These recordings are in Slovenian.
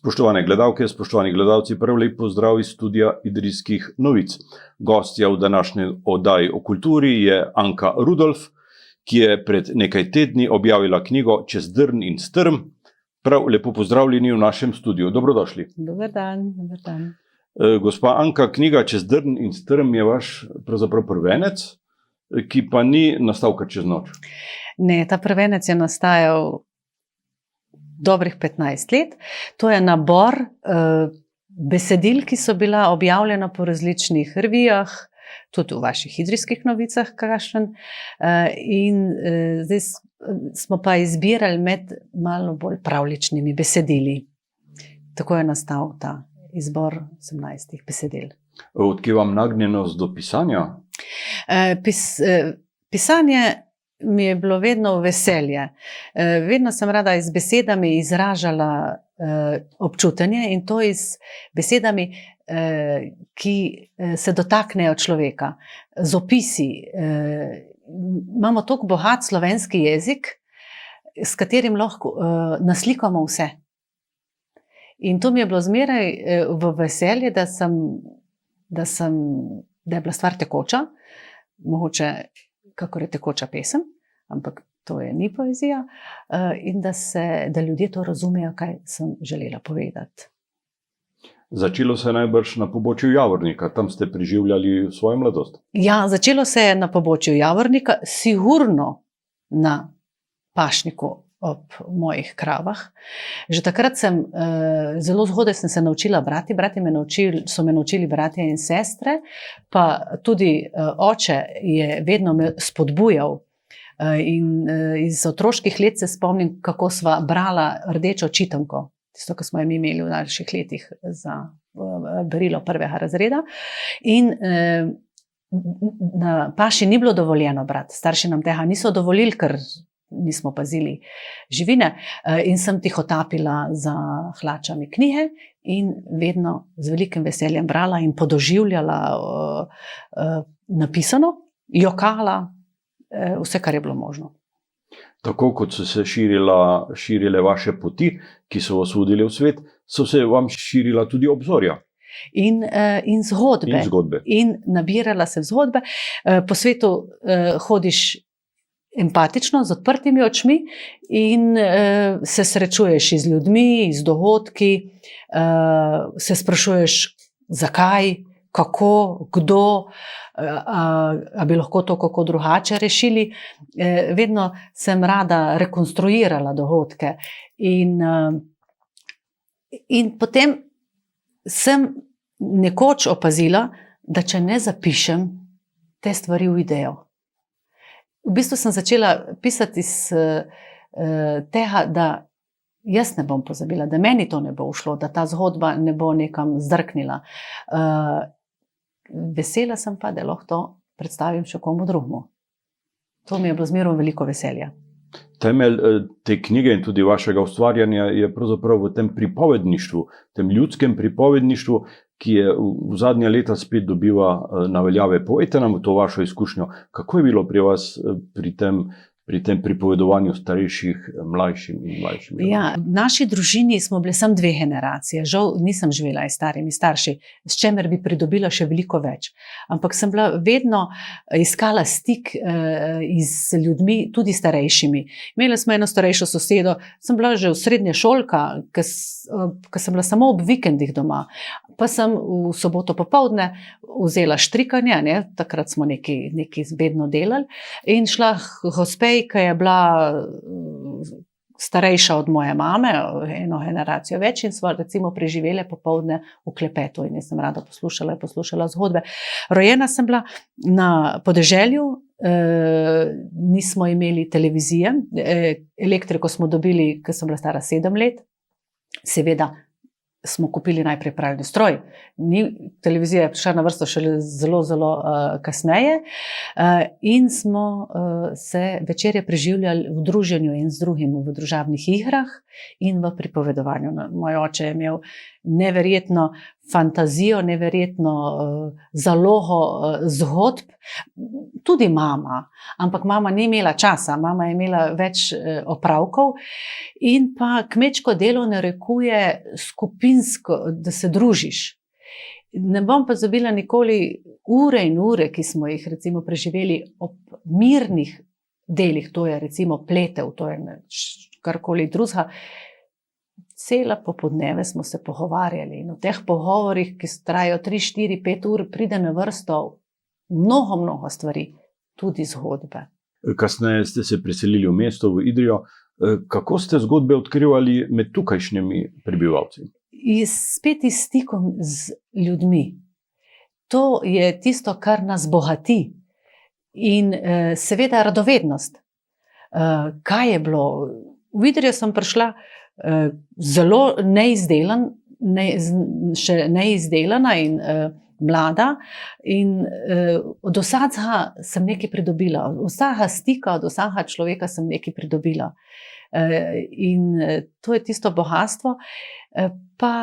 Spoštovane gledalke, spoštovani gledalci, prav lep pozdrav iz studia Idrijskih novic. Gostja v današnji oddaji o kulturi je Anka Rudolf, ki je pred nekaj tedni objavila knjigo Čez drn in strm. Prav lepo pozdravljeni v našem studiu. Dobrodošli. Dober dan, dober dan. Gospa Anka, knjiga Čez drn in strm je vaš pravzaprav prvenec, ki pa ni nastal kar čez noč. Ne, ta prvenec je nastajal dobrih 15 let. To je nabor besedil, ki so bila objavljena po različnih revijah, tudi v vaših Idrijskih novicah, kakšen. In zdaj smo pa izbirali med malo bolj pravljičnimi besedili. Tako je nastal ta izbor 18 besedil. Odkje vam nagnjenost do pisanja? Pisanje mi je bilo vedno veselje. Vedno sem rada z besedami izražala občutenje in to z besedami, ki se dotaknejo človeka. Z opisi. Imamo tako bogat slovenski jezik, s katerim lahko naslikamo vse. In to mi je bilo zmeraj v veselje, da je bila stvar tekoča, mogoče kakor je tekoča pesem, ampak to ni poezija, in da ljudje to razumejo, kaj sem želela povedati. Začelo se je najbrž na pobočju Javornika, tam ste preživljali svojo mladost. Ja, začelo se je na pobočju Javornika, sigurno na pašniku ob mojih kravah. Že takrat zelo zgodaj sem se naučila brati. Brati so me naučili bratje in sestre, pa tudi oče je vedno me spodbujal. In iz otroških let se spomnim, kako sva brala Rdečo čitanko, tisto, ki smo jo imeli v naših letih za berilo prvega razreda. In na paši ni bilo dovoljeno brati. Starši nam tega niso dovolili, ker nismo pazili živine, in sem tihotapila za hlačami knjige in vedno z velikim veseljem brala in podoživljala napisano, jokala, vse, kar je bilo možno. Tako kot so se širile vaše poti, ki so vas vodile v svet, so se vam širila tudi obzorja. In zgodbe. In nabirala se zgodbe. Po svetu hodiš empatično, z odprtimi očmi in se srečuješ z ljudmi, z dogodki, se sprašuješ, zakaj, kako, kdo, a bi lahko to kako drugače rešili. Vedno sem rada rekonstruirala dogodke. In potem sem nekoč opazila, da če ne zapišem, te stvari uidejo. V bistvu sem začela pisati iz tega, da jaz ne bom pozabila, da meni to ne bo ušlo, da ta zgodba ne bo nekam zdrknila. Vesela sem pa, da lahko to predstavim še komu drugemu. To mi je bilo zmeraj veliko veselja. Temelj te knjige in tudi vašega ustvarjanja je pravzaprav v tem pripovedništvu, tem ljudskem pripovedništvu, ki je v zadnja leta spet dobiva na veljave. Povejte nam to vašo izkušnjo. Kako je bilo pri vas pri tem pripovedovanju starejših, mlajšim in mlajšim? Ja, v naši družini smo bile samo 2 generacije. Žal nisem živela s starimi starši, s čemer bi pridobila še veliko več. Ampak sem bila vedno iskala stik z ljudmi, tudi starejšimi. Imela smo eno starejšo sosedo, sem bila že v srednješolka, ko sem bila samo ob vikendih doma. Pa sem v soboto popoldne vzela štrikanje, takrat smo nekaj bedno delali, in šla k gospej, ki je bila starejša od moje mame, eno generacijo več, in smo recimo preživele popoldne v klepetu in jaz sem rada poslušala zgodbe. Rojena sem bila na podeželju, nismo imeli televizije, elektriko smo dobili, ko sem bila stara 7 let, seveda smo kupili najprej pralni stroj. Televizija je prišla na vrsto šele zelo, zelo kasneje in smo se večerje preživljali v druženju in z drugim v družabnih igrah in v pripovedovanju. Moj oče je imel neverjetno fantazijo, neverjetno zalogo zgodb, tudi mama, ampak mama ni imela časa, mama je imela več opravkov in pa kmečko delo narekuje skupinsko, da se družiš. Ne bom pa zabila nikoli ure in ure, ki smo jih recimo preživeli ob mirnih delih, to je recimo pletev, to je karkoli drugega. Cela popodneve smo se pogovarjali in v teh pogovorih, ki trajajo 3, 4, 5 ur, pride na vrsto mnogo stvari, tudi zgodbe. Kasneje ste se preselili v mesto, v Idrijo. Kako ste zgodbe odkrivali med tukajšnjimi prebivalci? Spet iz stikom z ljudmi. To je tisto, kar nas bogati. In seveda radovednost. Kaj je bilo? V Idrijo sem prišla zelo še neizdelana in mlada in od vsakega sem nekaj pridobila. Od vsakega stika, od vsakega človeka sem nekaj pridobila. In to je tisto bogatstvo, pa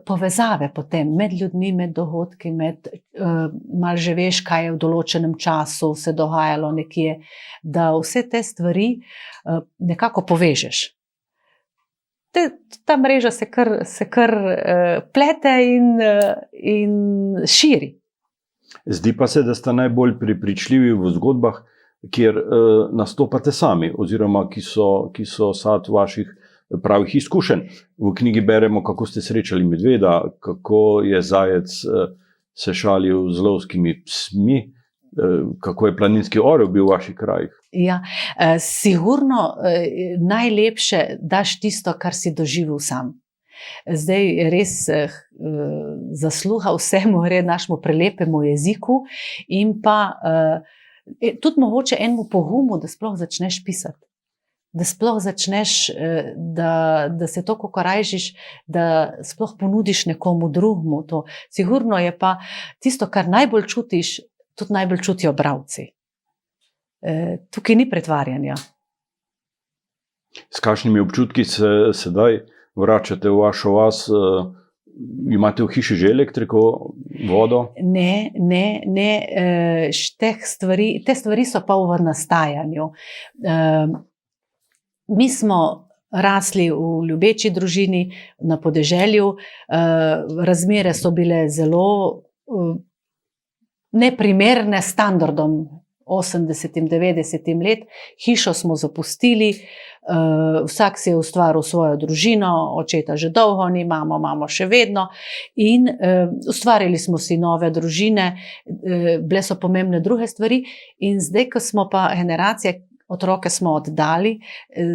povezave potem med ljudmi, med dogodki, malo že veš, kaj je v določenem času se dogajalo nekje, da vse te stvari nekako povežeš. Ta mreža se kar plete in širi. Zdi pa se, da sta najbolj prepričljivi v zgodbah, kjer nastopate sami, oziroma ki so sad vaših pravih izkušenj. V knjigi beremo, kako ste srečali medveda, kako je zajec se šalil z lovskimi psmi, kako je planinski orel bil v vaših krajih. Ja, sigurno najlepše daš tisto, kar si doživel sam. Zdaj res zasluha vsemu gre našemu prelepemu jeziku in pa tudi mogoče enemu pogumu, da sploh začneš pisati. Da sploh začneš, da se to korajžiš, da sploh ponudiš nekomu drugemu to. Sigurno je pa tisto, kar najbolj čutiš, tudi najbolj čutijo bralci. Tukaj ni pretvarjanja. S kakšnimi občutki se sedaj vračate v vašo vas? Imate v hiši že elektriko, vodo? Ne. Te stvari so pa v nastajanju. Mi smo rasli v ljubeči družini na podeželju, razmere so bile zelo neprimerne standardom 80, 90 let. Hišo smo zapustili, vsak si je ustvaril svojo družino, očeta že dolgo ni, imamo še vedno in ustvarili smo si nove družine, bile so pomembne druge stvari in zdaj, ko smo pa generacije, otroke smo oddali,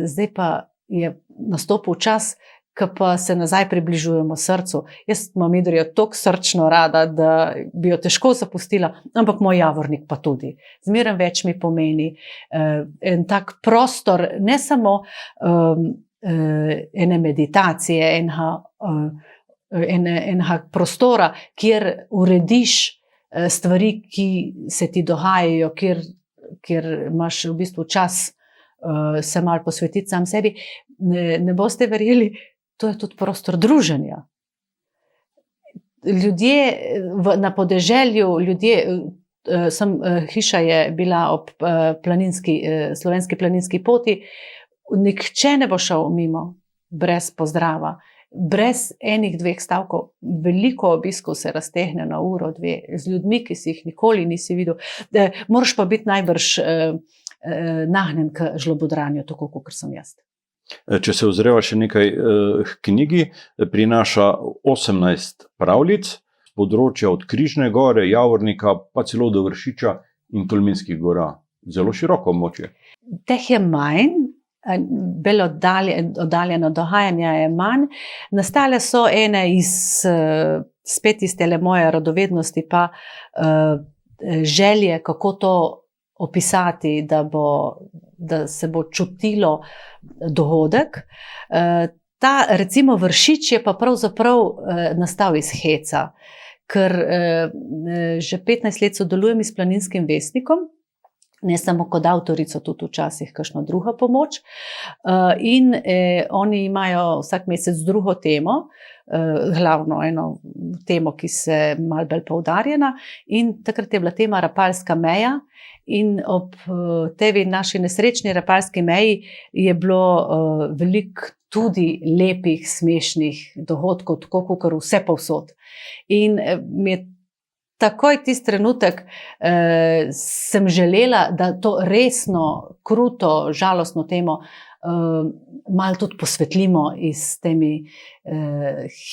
zdaj pa je nastopil čas, ko pa se nazaj približujemo srcu. Jaz imam Idrijo toliko srčno rada, da bi jo težko zapustila, ampak moj Javornik pa tudi. Zmeraj več mi pomeni en tak prostor, ne samo ene meditacije, enega prostora, kjer urediš stvari, ki se ti dogajajo, kjer imaš v bistvu čas se malo posvetiti sam sebi. Ne boste verjeli, to je tudi prostor druženja. Ljudje na podeželju, hiša je bila ob slovenski planinski poti, nihče ne bo šel mimo brez pozdrava, brez enih 2 stavkov. Veliko obiskov se raztehne na uro, 2 z ljudmi, ki si jih nikoli nisi videl. Moraš pa biti najbrž nagnjen k žlobodranju, tako kot sem jaz. Če se ozreva še nekaj knjigi, prinaša 18 pravljic z področja od Križne gore, Javornika, pa celo do Vršiča in Tolminskih gora. Zelo široko območje. Teh je manj, bolj oddaljeno dogajanja je manj. Nastale so ene spet iz tele moje radovednosti, pa želje, kako to opisati, da se bo čutilo dogodek. ta, recimo, Vršič je pa pravzaprav nastal iz heca, ker že 15 let sodelujem s Planinskim vestnikom, ne samo kot avtorico, tudi včasih kakšno drugo pomoč. In oni imajo vsak mesec drugo temo, glavno eno temo, ki se malo bolj poudarjena, in takrat je bila tema Rapalska meja. In ob tej naši nesrečni Rapalski meji je bilo veliko tudi lepih, smešnih dogodkov, tako kot vse povsod. In mi je takoj tisti trenutek sem želela, da to resno, kruto, žalostno temo malo tudi posvetlimo iz temi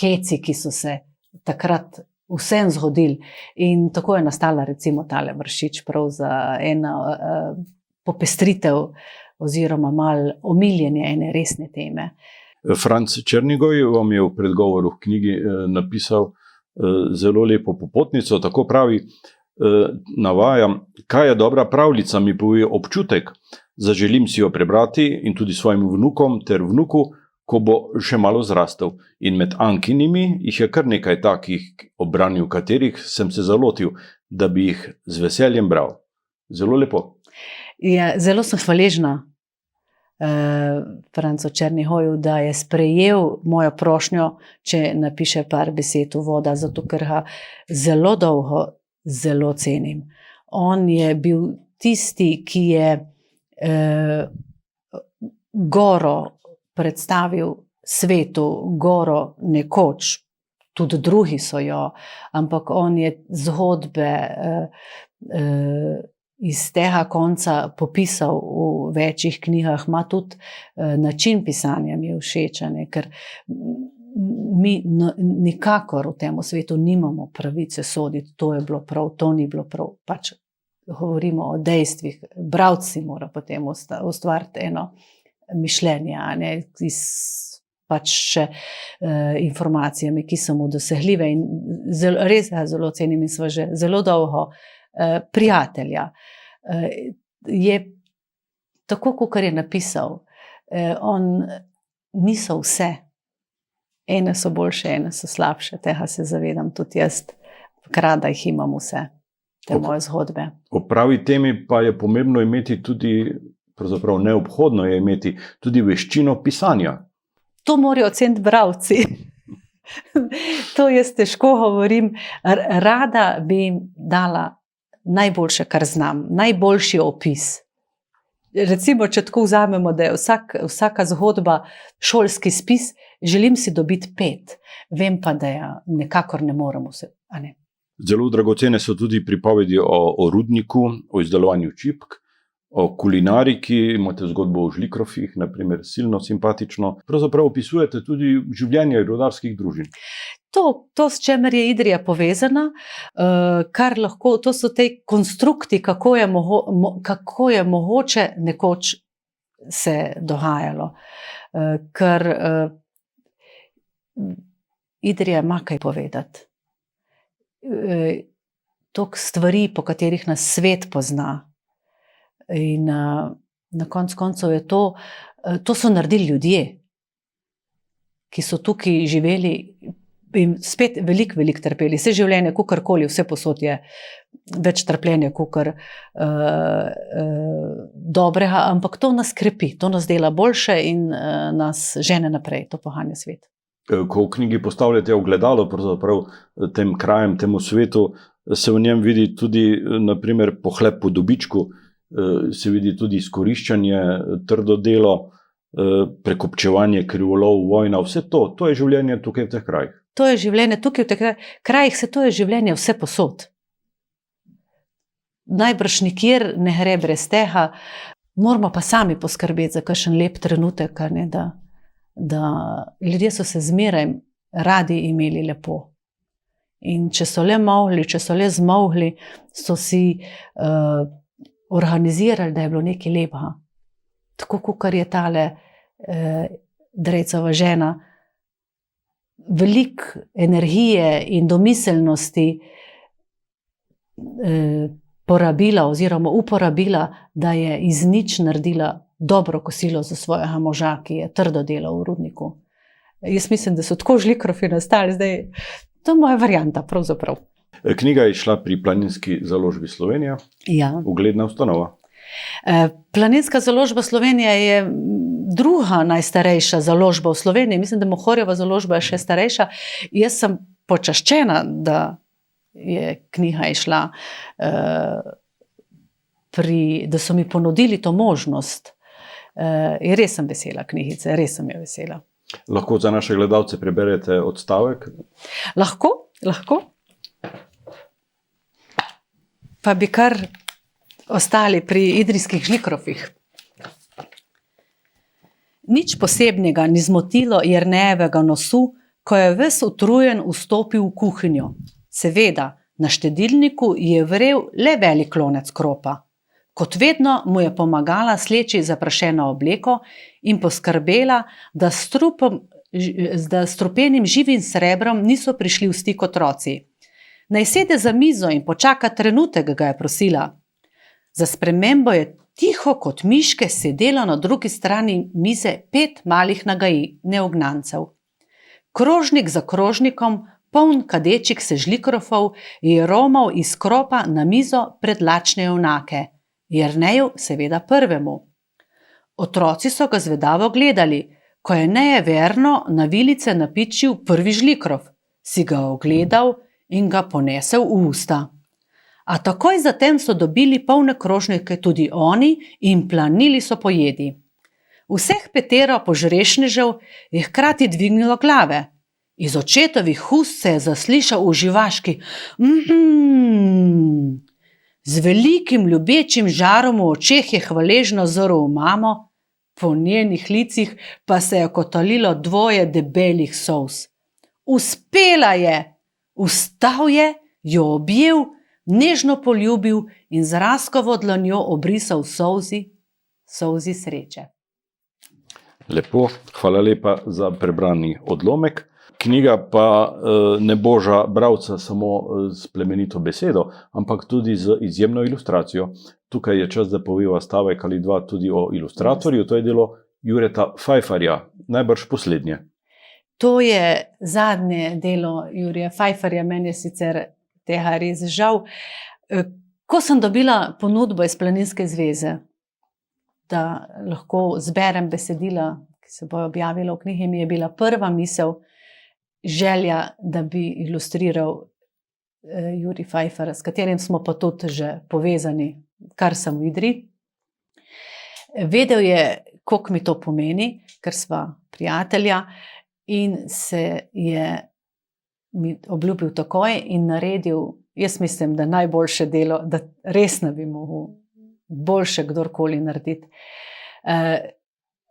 heci, ki so se takrat vsem zgodili. In tako je nastala recimo tale Vršič, prav za eno popestritev oziroma malo omiljenje ene resne teme. Franc Černigoj vam je v predgovoru v knjigi napisal zelo lepo popotnico, tako pravi, navajam, kaj je dobra pravljica, mi pove občutek, zaželim si jo prebrati in tudi svojim vnukom ter vnuku, ko bo še malo zrastel. In med Ankinimi jih je kar nekaj takih, ob branju katerih sem se zalotil, da bi jih z veseljem bral. Zelo lepo. Ja, zelo sem hvaležna Francu Černigoju, da je sprejel mojo prošnjo, če napiše par besed uvoda, zato ker ga zelo dolgo zelo cenim. On je bil tisti, ki je Goro predstavil svetu, Goro nekoč, tudi drugi so jo, ampak on je zgodbe iz tega konca popisal v večjih knjigah, ima tudi način pisanja mi je všeč, ker mi nikakor v tem svetu nimamo pravice soditi, to je bilo prav, to ni bilo prav, pač govorimo o dejstvih, bralci mora potem ustvariti eno mišljenje, iz pač še informacijami, ki so mu dosegljive, in res ga zelo cenim in sva že zelo dolgo prijatelja. Je tako, kot je napisal, on niso vse, ene so boljše, ene so slabše, tega se zavedam tudi jaz, rada jih imam vse, te moje zgodbe. O pravi temi pa je pomembno imeti tudi, pravzaprav neobhodno je imeti tudi veščino pisanja. To morajo oceniti bralci. To jaz težko govorim. Rada bi jim dala najboljše, kar znam, najboljši opis. Recimo, če tako vzamemo, da je vsaka zgodba šolski spis, želim si dobiti 5. Vem pa, da ja nekakor ne moremo se, a ne. Zelo dragocene so tudi pripovedi o rudniku, o izdelovanju čipk, o kulinariki, imate zgodbo o žlikrofih, naprimer, silno simpatično. Pravzaprav opisujete tudi življenje rudarskih družin. To, s čemer je Idrija povezana, kar lahko, to so te konstrukti, kako je mogoče nekoč se dogajalo. Ker Idrija ima kaj povedati. Toliko stvari, po katerih nas svet pozna. In na koncu koncev je to so naredili ljudje, ki so tukaj živeli in spet veliko trpeli. Vse življenje, kakorkoli, vse posod je več trpljenja, kakor dobrega, ampak to nas krepi, to nas dela boljše in nas žene naprej, to poganja svet. Ko v knjigi postavljate ogledalo pravzaprav tem krajem, temu svetu, se v njem vidi tudi, naprimer, pohlep po dobičku, se vidi tudi izkoriščanje, trdo delo, prekupčevanje, krivolov, vojna, vse to je življenje tukaj v teh krajih. To je življenje tukaj v teh krajih, to je življenje vse posod. Najbrž nikjer ne gre brez tega, moramo pa sami poskrbeti za kakšen lep trenutek, da ljudje so se zmeraj radi imeli lepo. In če so le mogli, če so le zmogli, so si organizirali, da je bilo nekaj lepega. Tako, kot je tale Drejcova žena, veliko energije in domiselnosti porabila oziroma uporabila, da je iz nič naredila dobro kosilo za svojega moža, ki je trdo delal v rudniku. Jaz mislim, da so tako žlikrofi nastali zdaj. To je moja varianta, pravzaprav. Knjiga je šla pri Planinski založbi Slovenija, Ja. ugledna ustanova. Planinska založba Slovenija je druga najstarejša založba v Sloveniji. Mislim, da Mohorjeva založba je še starejša. Jaz sem počaščena, da je knjiga išla, da so mi ponudili to možnost. In res sem vesela knjigice, res sem jo vesela. Lahko za naše gledalce preberete odstavek? Lahko. Pa bi kar ostali pri idrijskih žlikrofih. Nič posebnega ni zmotilo Jernejevega nosu, ko je ves utrujen vstopil v kuhinjo. Seveda, na štedilniku je vrel le velik lonec kropa. Kot vedno mu je pomagala sleči zaprašeno obleko in poskrbela, da s strupenim živim srebrom niso prišli v stik otroci. Naj sede za mizo in počaka trenutek, ga je prosila. Za spremembo je tiho kot miške sedelo na drugi strani mize 5 malih neugnancev. Krožnik za krožnikom, poln kadečih se žlikrofov, je romal iz kropa na mizo pred lačne junake. Jerneju seveda prvemu. Otroci so ga zvedavo gledali, ko je nejeverno na vilice napičil prvi žlikrof, si ga ogledal in ga ponesel v usta. A takoj zatem so dobili polne krožnike tudi oni in planili so pojedi. Vseh 5 požrešnežev je hkrati dvignilo glave. Iz očetovih ust se je zaslišal uživaški Z velikim ljubečim žarom v očeh je hvaležno zrl v mamo, po njenih licih pa se je kotalilo 2 debelih solz. Uspela je! Vstal je, jo objel, nežno poljubil in z raskovo dlanjo obrisal solzi sreče. Lepo, hvala lepa za prebrani odlomek. Knjiga pa ne boža bralca samo s plemenito besedo, ampak tudi z izjemno ilustracijo. Tukaj je čas, da poveva stavek ali dva tudi o ilustratorju, to je delo Jureta Pfeifferja, najbrž poslednje. To je zadnje delo Jurija Pfeifferja, meni je sicer tega res žal. Ko sem dobila ponudbo iz Planinske zveze, da lahko zberem besedila, ki se bojo objavila v knjigi, mi je bila prva misel, želja, da bi ilustriral Jurij Pfeiffer, s katerim smo pa tudi že povezani, kar sem v Idriji. Vedel je, koliko mi to pomeni, ker sva prijatelja, in se je mi obljubil takoj in naredil, jaz mislim, da najboljše delo, da res ne bi mogel boljše kdorkoli narediti.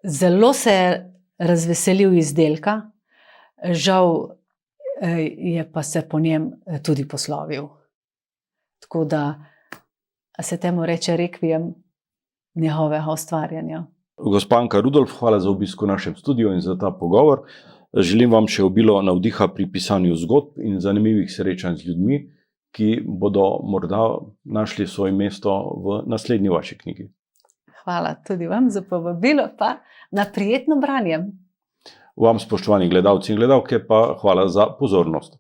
Zelo se je razveselil izdelka, žal je pa se po njem tudi poslovil. Tako da se temu reče rekviem njegovega ustvarjanja. Gospa Anka Rudolf, hvala za obisk v našem studiu in za ta pogovor. Želim vam še obilo navdiha pri pisanju zgodb in zanimivih srečanj z ljudmi, ki bodo morda našli svoje mesto v naslednji vaši knjigi. Hvala tudi vam za povabilo, pa na prijetno branje. Vam, spoštovani gledalci in gledalke, pa hvala za pozornost.